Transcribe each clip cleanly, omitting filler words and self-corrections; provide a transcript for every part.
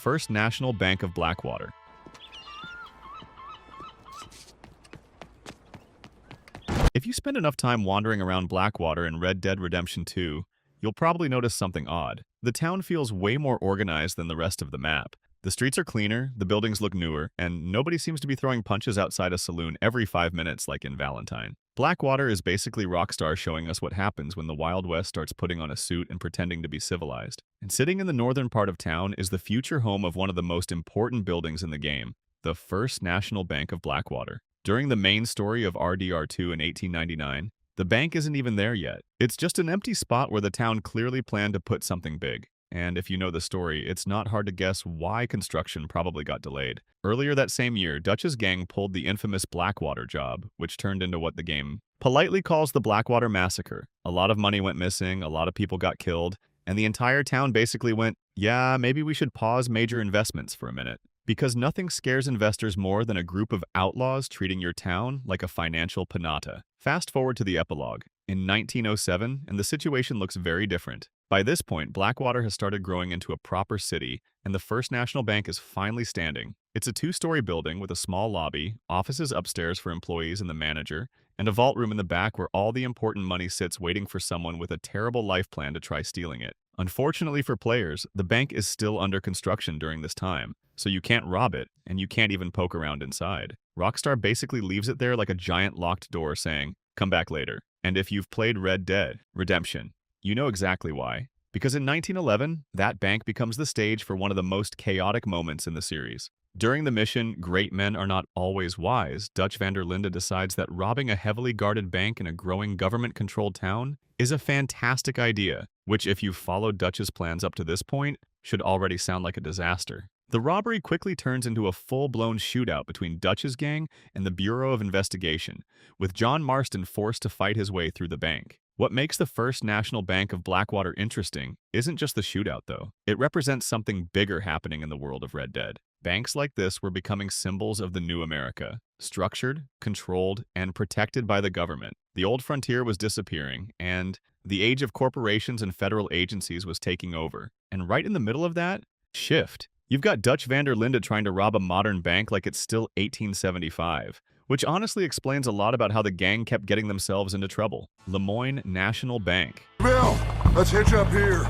First National Bank of Blackwater. If you spend enough time wandering around Blackwater in Red Dead Redemption 2, you'll probably notice something odd. The town feels way more organized than the rest of the map. The streets are cleaner, the buildings look newer, and nobody seems to be throwing punches outside a saloon every 5 minutes like in Valentine. Blackwater is basically Rockstar showing us what happens when the Wild West starts putting on a suit and pretending to be civilized. And sitting in the northern part of town is the future home of one of the most important buildings in the game, the First National Bank of Blackwater. During the main story of RDR2 in 1899, the bank isn't even there yet. It's just an empty spot where the town clearly planned to put something big. And if you know the story, it's not hard to guess why construction probably got delayed. Earlier that same year, Dutch's gang pulled the infamous Blackwater job, which turned into what the game politely calls the Blackwater Massacre. A lot of money went missing, a lot of people got killed, and the entire town basically went, yeah, maybe we should pause major investments for a minute. Because nothing scares investors more than a group of outlaws treating your town like a financial pinata. Fast forward to the epilogue. In 1907, and the situation looks very different. By this point, Blackwater has started growing into a proper city, and the First National Bank is finally standing. It's a 2-story building with a small lobby, offices upstairs for employees and the manager, and a vault room in the back where all the important money sits waiting for someone with a terrible life plan to try stealing it. Unfortunately for players, the bank is still under construction during this time, so you can't rob it, and you can't even poke around inside. Rockstar basically leaves it there like a giant locked door saying, come back later. And if you've played Red Dead Redemption, you know exactly why. Because in 1911, that bank becomes the stage for one of the most chaotic moments in the series. During the mission, Great Men Are Not Always Wise, Dutch van der Linde decides that robbing a heavily guarded bank in a growing government-controlled town is a fantastic idea, which if you've followed Dutch's plans up to this point, should already sound like a disaster. The robbery quickly turns into a full-blown shootout between Dutch's gang and the Bureau of Investigation, with John Marston forced to fight his way through the bank. What makes the First National Bank of Blackwater interesting isn't just the shootout, though. It represents something bigger happening in the world of Red Dead. Banks like this were becoming symbols of the new America, structured, controlled, and protected by the government. The old frontier was disappearing, and the age of corporations and federal agencies was taking over. And right in the middle of that, shift. You've got Dutch van der Linde trying to rob a modern bank like it's still 1875, which honestly explains a lot about how the gang kept getting themselves into trouble. Lemoyne National Bank. Bill, let's hitch up here.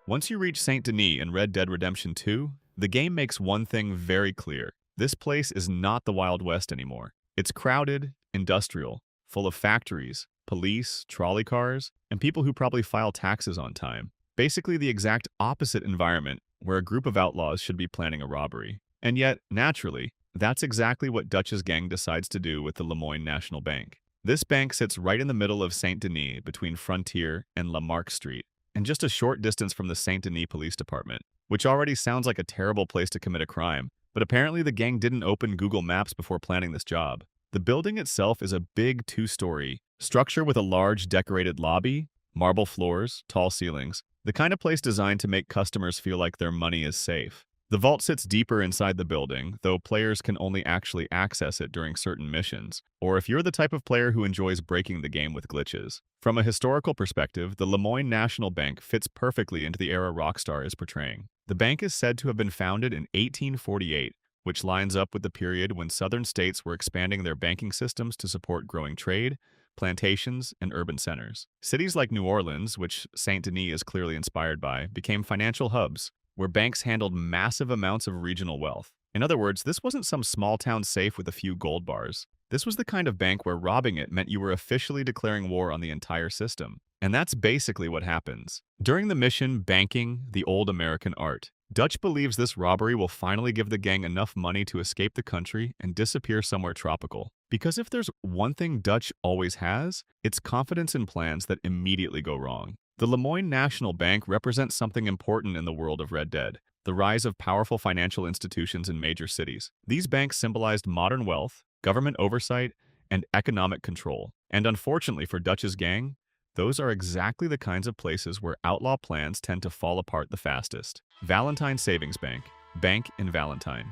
Once you reach St. Denis in Red Dead Redemption 2, the game makes one thing very clear. This place is not the Wild West anymore. It's crowded, industrial, full of factories, police, trolley cars, and people who probably file taxes on time. Basically the exact opposite environment where a group of outlaws should be planning a robbery. And yet, naturally, that's exactly what Dutch's gang decides to do with the Lemoyne National Bank. This bank sits right in the middle of St. Denis between Frontier and Lamarck Street, and just a short distance from the St. Denis Police Department, which already sounds like a terrible place to commit a crime, but apparently the gang didn't open Google Maps before planning this job. The building itself is a big 2-story structure with a large decorated lobby, marble floors, tall ceilings, the kind of place designed to make customers feel like their money is safe. The vault sits deeper inside the building, though players can only actually access it during certain missions, or if you're the type of player who enjoys breaking the game with glitches. From a historical perspective, the Lemoyne National Bank fits perfectly into the era Rockstar is portraying. The bank is said to have been founded in 1848, which lines up with the period when southern states were expanding their banking systems to support growing trade, plantations, and urban centers. Cities like New Orleans, which St. Denis is clearly inspired by, became financial hubs, where banks handled massive amounts of regional wealth. In other words, this wasn't some small-town safe with a few gold bars. This was the kind of bank where robbing it meant you were officially declaring war on the entire system. And that's basically what happens. During the mission, Banking, the Old American Art, Dutch believes this robbery will finally give the gang enough money to escape the country and disappear somewhere tropical. Because if there's one thing Dutch always has, it's confidence in plans that immediately go wrong. The Lemoyne National Bank represents something important in the world of Red Dead, the rise of powerful financial institutions in major cities. These banks symbolized modern wealth, government oversight, and economic control. And unfortunately for Dutch's gang, those are exactly the kinds of places where outlaw plans tend to fall apart the fastest. Valentine Savings Bank. Bank in Valentine.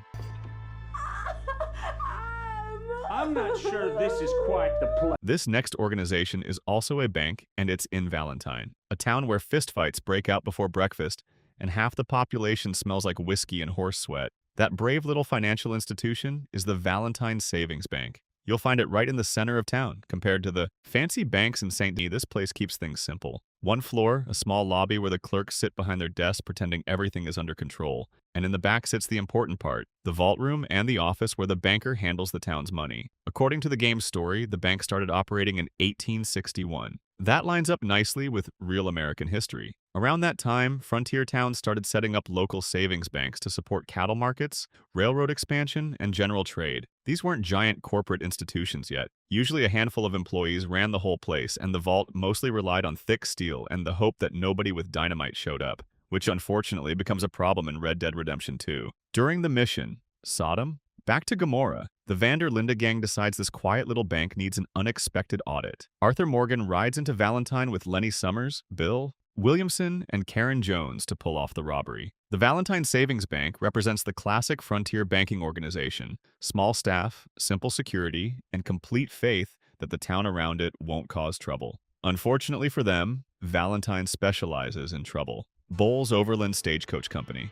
I'm not sure this is quite the place. This next organization is also a bank, and it's in Valentine, a town where fistfights break out before breakfast, and half the population smells like whiskey and horse sweat. That brave little financial institution is the Valentine Savings Bank. You'll find it right in the center of town. Compared to the fancy banks in St. Denis, this place keeps things simple. One floor, a small lobby where the clerks sit behind their desks pretending everything is under control. And in the back sits the important part, the vault room and the office where the banker handles the town's money. According to the game's story, the bank started operating in 1861. That lines up nicely with real American history. Around that time, frontier towns started setting up local savings banks to support cattle markets, railroad expansion, and general trade. These weren't giant corporate institutions yet. Usually a handful of employees ran the whole place, and the vault mostly relied on thick steel and the hope that nobody with dynamite showed up, which unfortunately becomes a problem in Red Dead Redemption 2. During the mission, Sodom? Back to Gomorrah, the Vander Linde gang decides this quiet little bank needs an unexpected audit. Arthur Morgan rides into Valentine with Lenny Summers, Bill Williamson, and Karen Jones to pull off the robbery. The Valentine Savings Bank represents the classic frontier banking organization: small staff, simple security, and complete faith that the town around it won't cause trouble. Unfortunately for them, Valentine specializes in trouble. Boles Overland Stagecoach Company.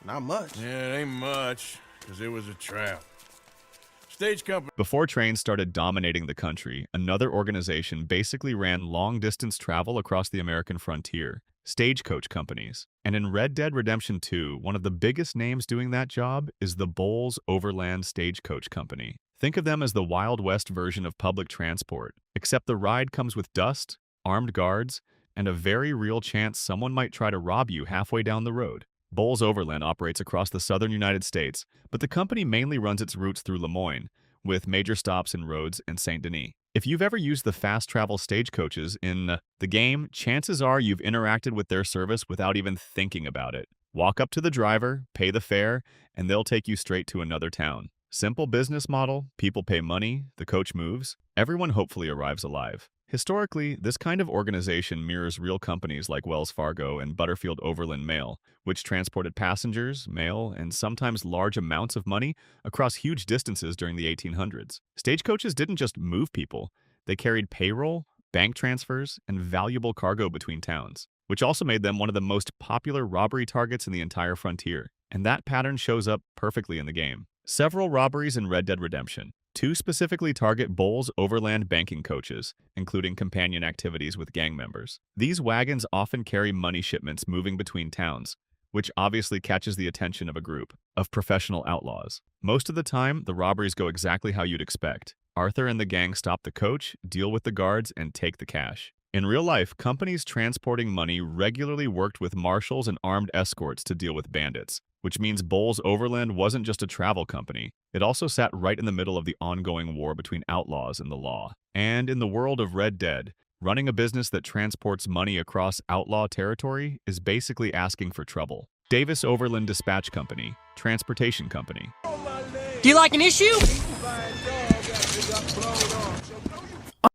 Not much. Yeah, it ain't much, because it was a trap. Stage company. Before trains started dominating the country, another organization basically ran long-distance travel across the American frontier: stagecoach companies. And in Red Dead Redemption 2, one of the biggest names doing that job is the Boles Overland Stagecoach Company. Think of them as the Wild West version of public transport, except the ride comes with dust, armed guards, and a very real chance someone might try to rob you halfway down the road. Boles Overland operates across the southern United States, but the company mainly runs its routes through Lemoyne, with major stops in Rhodes and St. Denis. If you've ever used the fast travel stagecoaches in the game, chances are you've interacted with their service without even thinking about it. Walk up to the driver, pay the fare, and they'll take you straight to another town. Simple business model, people pay money, the coach moves, everyone hopefully arrives alive. Historically, this kind of organization mirrors real companies like Wells Fargo and Butterfield Overland Mail, which transported passengers, mail, and sometimes large amounts of money across huge distances during the 1800s. Stagecoaches didn't just move people, they carried payroll, bank transfers, and valuable cargo between towns, which also made them one of the most popular robbery targets in the entire frontier. And that pattern shows up perfectly in the game. Several robberies in Red Dead Redemption. 2 specifically target Boles Overland banking coaches, including companion activities with gang members. These wagons often carry money shipments moving between towns, which obviously catches the attention of a group of professional outlaws. Most of the time, the robberies go exactly how you'd expect. Arthur and the gang stop the coach, deal with the guards, and take the cash. In real life, companies transporting money regularly worked with marshals and armed escorts to deal with bandits, which means Boles Overland wasn't just a travel company. It also sat right in the middle of the ongoing war between outlaws and the law. And in the world of Red Dead, running a business that transports money across outlaw territory is basically asking for trouble. Davis Overland Dispatch Company, Transportation Company. Do you like an issue?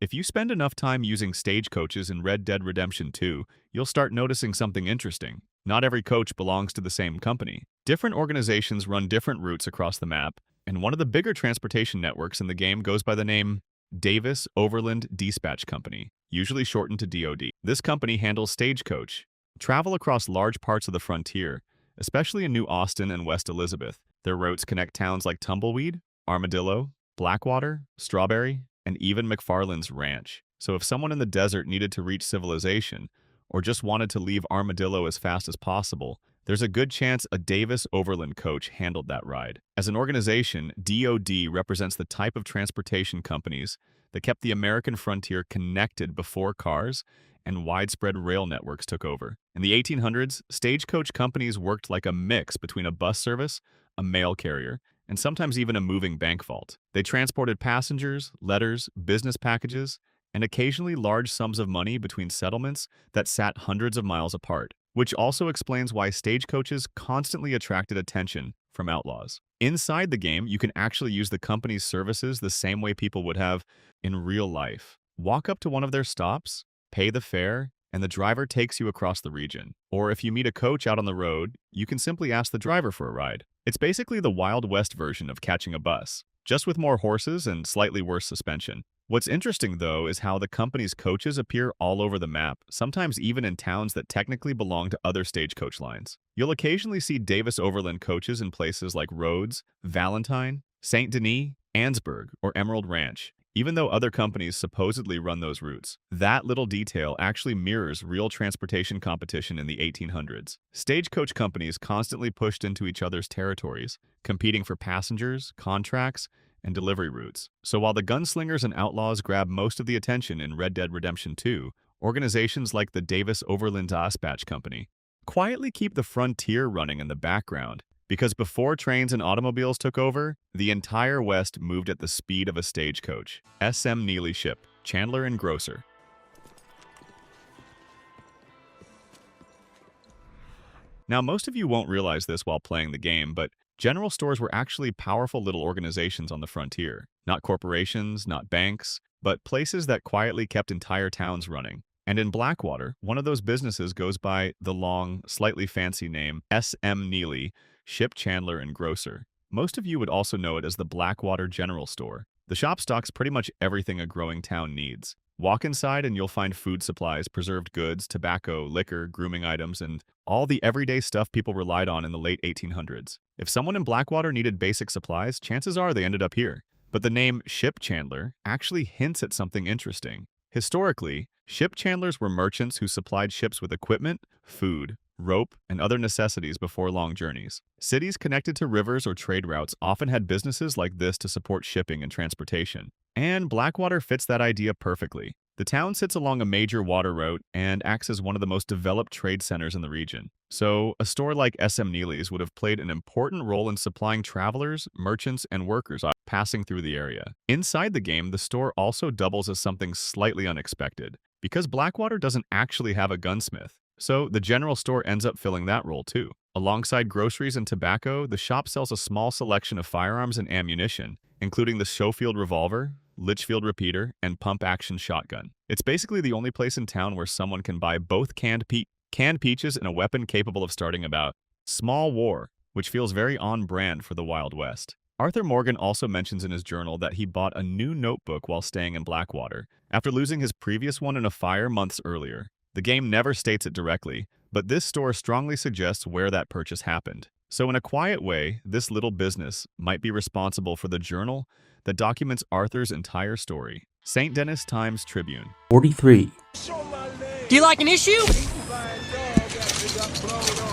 If you spend enough time using stagecoaches in Red Dead Redemption 2, you'll start noticing something interesting. Not every coach belongs to the same company. Different organizations run different routes across the map, and one of the bigger transportation networks in the game goes by the name Davis Overland Despatch Company, usually shortened to DOD. This company handles stagecoach travel across large parts of the frontier, especially in New Austin and West Elizabeth. Their routes connect towns like Tumbleweed, Armadillo, Blackwater, Strawberry, and even McFarland's Ranch. So if someone in the desert needed to reach civilization, or just wanted to leave Armadillo as fast as possible, there's a good chance a Davis Overland coach handled that ride. As an organization, DOD represents the type of transportation companies that kept the American frontier connected before cars and widespread rail networks took over. In the 1800s, stagecoach companies worked like a mix between a bus service, a mail carrier, and sometimes even a moving bank vault. They transported passengers, letters, business packages, and occasionally large sums of money between settlements that sat hundreds of miles apart, which also explains why stagecoaches constantly attracted attention from outlaws. Inside the game, you can actually use the company's services the same way people would have in real life. Walk up to one of their stops, pay the fare, and the driver takes you across the region. Or if you meet a coach out on the road, you can simply ask the driver for a ride. It's basically the Wild West version of catching a bus. just with more horses and slightly worse suspension. What's interesting, though, is how the company's coaches appear all over the map, sometimes even in towns that technically belong to other stagecoach lines. You'll occasionally see Davis Overland coaches in places like Rhodes, Valentine, St. Denis, Ansburg, or Emerald Ranch, even though other companies supposedly run those routes. That little detail actually mirrors real transportation competition in the 1800s. Stagecoach companies constantly pushed into each other's territories, competing for passengers, contracts, and delivery routes. So while the gunslingers and outlaws grab most of the attention in Red Dead Redemption 2, organizations like the Davis Overland Despatch Company quietly keep the frontier running in the background, because before trains and automobiles took over, the entire West moved at the speed of a stagecoach. S.M. Neely ship, Chandler and Grocer. Now, most of you won't realize this while playing the game, but general stores were actually powerful little organizations on the frontier. Not corporations, not banks, but places that quietly kept entire towns running. And in Blackwater, one of those businesses goes by the long, slightly fancy name S.M. Neely, Ship, Chandler, and Grocer. Most of you would also know it as the Blackwater General Store. The shop stocks pretty much everything a growing town needs. Walk inside and you'll find food supplies, preserved goods, tobacco, liquor, grooming items, and all the everyday stuff people relied on in the late 1800s. If someone in Blackwater needed basic supplies, chances are they ended up here. But the name Ship Chandler actually hints at something interesting. Historically, ship chandlers were merchants who supplied ships with equipment, food, rope, and other necessities before long journeys. Cities connected to rivers or trade routes often had businesses like this to support shipping and transportation. And Blackwater fits that idea perfectly. The town sits along a major water route and acts as one of the most developed trade centers in the region. So, a store like S.M. Neely's would have played an important role in supplying travelers, merchants, and workers passing through the area. Inside the game, the store also doubles as something slightly unexpected, because Blackwater doesn't actually have a gunsmith. So, the general store ends up filling that role too. Alongside groceries and tobacco, the shop sells a small selection of firearms and ammunition, including the Schofield revolver, Litchfield repeater, and pump-action shotgun. It's basically the only place in town where someone can buy both canned peaches and a weapon capable of starting about small war, which feels very on-brand for the Wild West. Arthur Morgan also mentions in his journal that he bought a new notebook while staying in Blackwater, after losing his previous one in a fire months earlier. The game never states it directly, but this store strongly suggests where that purchase happened. So in a quiet way, this little business might be responsible for the journal that documents Arthur's entire story. St. Denis Times Tribune. 43. Do you like an issue?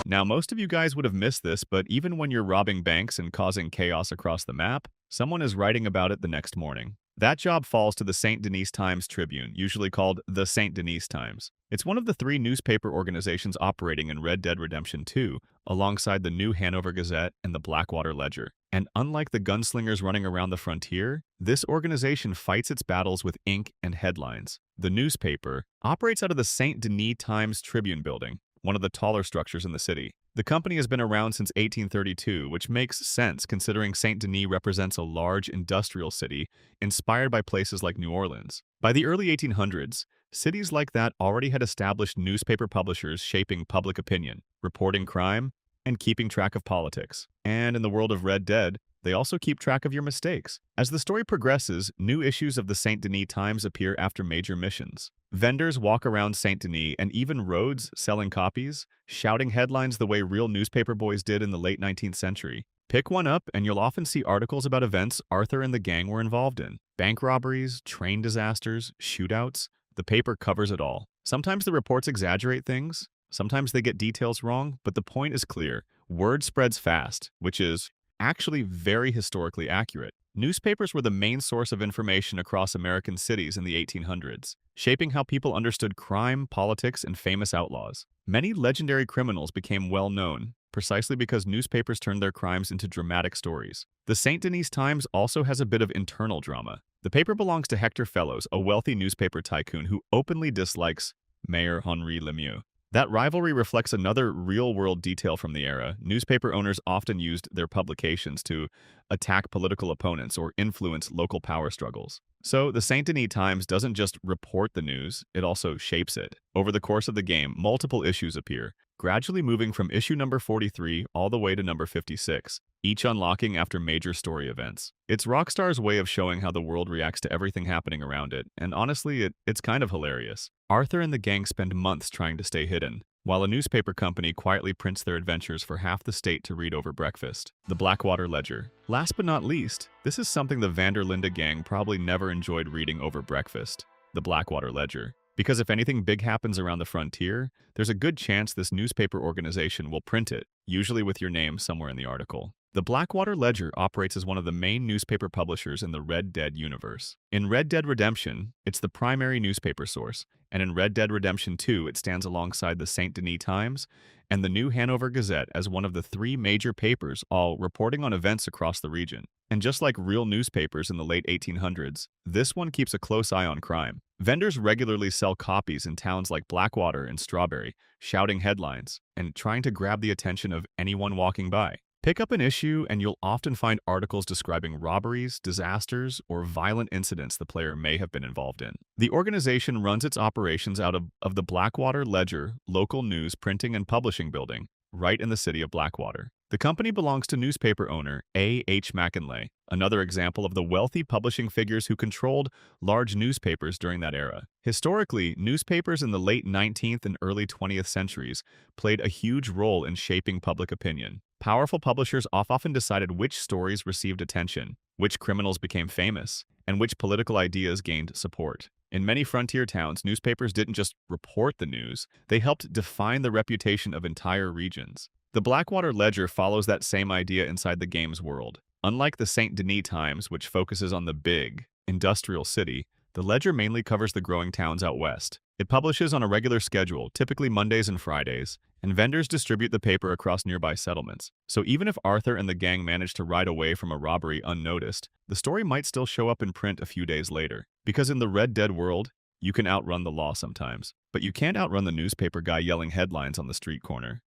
Now, most of you guys would have missed this, but even when you're robbing banks and causing chaos across the map, someone is writing about it the next morning. That job falls to the St. Denis Times Tribune, usually called the St. Denis Times. It's one of the 3 newspaper organizations operating in Red Dead Redemption 2, alongside the New Hanover Gazette and the Blackwater Ledger. And unlike the gunslingers running around the frontier, this organization fights its battles with ink and headlines. The newspaper operates out of the St. Denis Times Tribune building, one of the taller structures in the city. The company has been around since 1832, which makes sense considering St. Denis represents a large industrial city inspired by places like New Orleans. By the early 1800s, cities like that already had established newspaper publishers shaping public opinion, reporting crime, and keeping track of politics. And in the world of Red Dead, they also keep track of your mistakes. As the story progresses, new issues of the St. Denis Times appear after major missions. Vendors walk around St. Denis and even roads selling copies, shouting headlines the way real newspaper boys did in the late 19th century. Pick one up and you'll often see articles about events Arthur and the gang were involved in. Bank robberies, train disasters, shootouts. The paper covers it all. Sometimes the reports exaggerate things, sometimes they get details wrong, but the point is clear. Word spreads fast, which is actually very historically accurate. Newspapers were the main source of information across American cities in the 1800s, shaping how people understood crime, politics, and famous outlaws. Many legendary criminals became well known, precisely because newspapers turned their crimes into dramatic stories. The St. Denis Times also has a bit of internal drama. The paper belongs to Hector Fellows, a wealthy newspaper tycoon who openly dislikes Mayor Henri Lemieux. That rivalry reflects another real-world detail from the era. Newspaper owners often used their publications to attack political opponents or influence local power struggles. So the St. Denis Times doesn't just report the news, it also shapes it. Over the course of the game, multiple issues appear. gradually moving from issue number 43 all the way to number 56, each unlocking after major story events. It's Rockstar's way of showing how the world reacts to everything happening around it, and honestly, it's kind of hilarious. Arthur and the gang spend months trying to stay hidden, while a newspaper company quietly prints their adventures for half the state to read over breakfast. The Blackwater Ledger. Last but not least, this is something the Vanderlinde gang probably never enjoyed reading over breakfast. The Blackwater Ledger. Because if anything big happens around the frontier, there's a good chance this newspaper organization will print it, usually with your name somewhere in the article. The Blackwater Ledger operates as one of the main newspaper publishers in the Red Dead universe. In Red Dead Redemption, it's the primary newspaper source, and in Red Dead Redemption 2, it stands alongside the St. Denis Times and the New Hanover Gazette as one of the three major papers, all reporting on events across the region. And just like real newspapers in the late 1800s, this one keeps a close eye on crime. Vendors regularly sell copies in towns like Blackwater and Strawberry, shouting headlines and trying to grab the attention of anyone walking by. Pick up an issue and you'll often find articles describing robberies, disasters, or violent incidents the player may have been involved in. The organization runs its operations out of the Blackwater Ledger local news printing and publishing building, right in the city of Blackwater. The company belongs to newspaper owner A. H. McInlay, another example of the wealthy publishing figures who controlled large newspapers during that era. Historically, newspapers in the late 19th and early 20th centuries played a huge role in shaping public opinion. Powerful publishers often decided which stories received attention, which criminals became famous, and which political ideas gained support. In many frontier towns, newspapers didn't just report the news, they helped define the reputation of entire regions. The Blackwater Ledger follows that same idea inside the game's world. Unlike the St. Denis Times, which focuses on the big, industrial city, the Ledger mainly covers the growing towns out west. It publishes on a regular schedule, typically Mondays and Fridays, and vendors distribute the paper across nearby settlements. So even if Arthur and the gang manage to ride away from a robbery unnoticed, the story might still show up in print a few days later. Because in the Red Dead world, you can outrun the law sometimes, but you can't outrun the newspaper guy yelling headlines on the street corner.